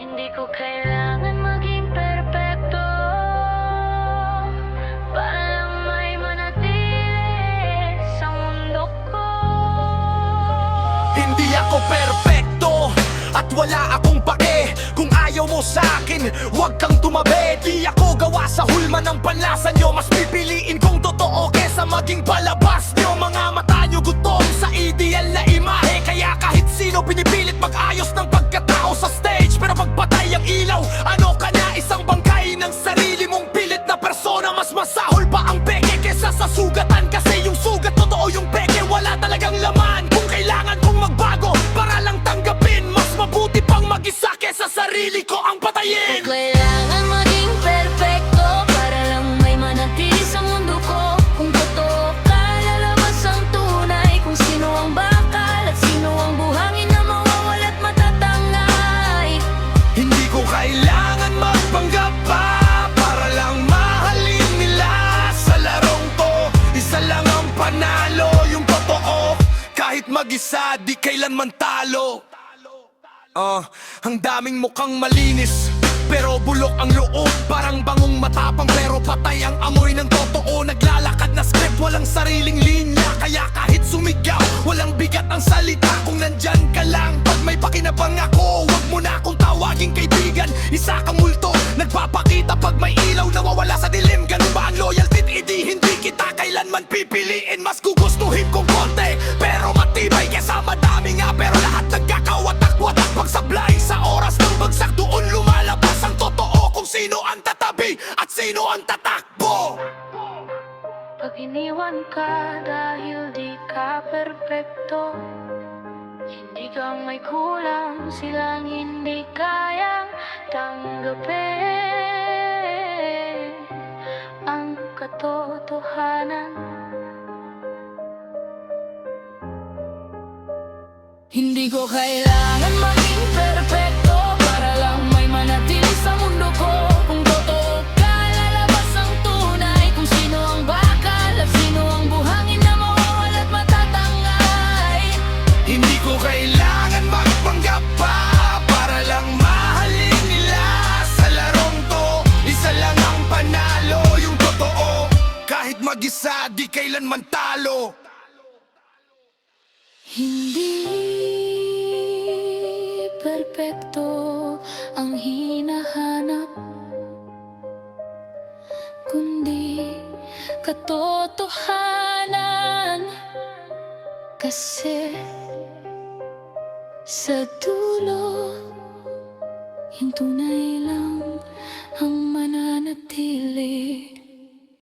Hindi ko kailangan maging perpekto para lang may manatili sa mundo ko. Hindi ako perpekto at wala akong pake. Kung ayaw mo sa akin, huwag kang tumabi. Di ako gawa sa hulma ng panlasa nyo. Mas pipiliin kong totoo kesa maging palabas nyo. Mga mata nyo gutom sa ideal na imahe, kaya kahit sino pinipilit mag-ayos ng pagkatao sa stage. Pero pagpatay ang ilaw, ano ka na? Isang bangkay ng sarili mong pilit na persona. Mas masahol pa ang peke kesa sa sugatan, kasi yung sugat totoo, yung peke wala talagang laman. Kung kailangan kong magbago para lang tanggapin, mas mabuti pang mag-isa kesa sarili ko ang patayin. Kailangan maging perpekto para lang may manatili sa mundo ko. Kung totoo ka, lalabas ang tunay. Kung sino ang bakal at sino ang buhangin na mawawala't matatangay. Hindi ko kailangan magpanggap pa para lang mahalin nila sa larong to. Isa lang ang panalo, yung totoo. Kahit mag-isa, di kailanman talo. Ang daming mukhang malinis, pero bulok ang loob. Parang bangong matapang, pero patay ang amoy ng totoo. Naglalakad na script, walang sariling linya. Kaya kahit sumigaw, walang bigat ang salita. Kung nandyan ka lang, pag may pakinabang ako, wag mo na akong tawaging kaibigan. Isa kang multo, nagpapakita pag may ilaw, nawawala sa dilim. Ganun ba ang loyalty? Hindi kita kailanman pipiliin. Mas gugustuhin kong konti, pero matibay kesa madami nga. Pero lahat nagkakawatak-watak. Pagsablay sa oras ng bagsak, doon lumalabas ang totoo. Kung sino ang tatabi at sino ang tatakbo. Pag iniwan ka dahil di ka perpekto, hindi ka may kulang, silang hindi kayang tanggapin ang katotohanan. Hindi ko kailangan maging perpekto para lang may manatili sa mundo ko. Kung totoo ka, lalabas ang tunay. Kung sino ang bakal at sino ang buhangin na mawawala't matatangay. Hindi ko kailangan magpanggap pa para lang mahalin nila sa larong to. Isa lang ang panalo, yung totoo. Kahit mag-isa, di kailanman talo. Hindi perpekto ang hinahanap, kundi katotohanan. Kasi sa dulo, yung tunay lang ang mananatili.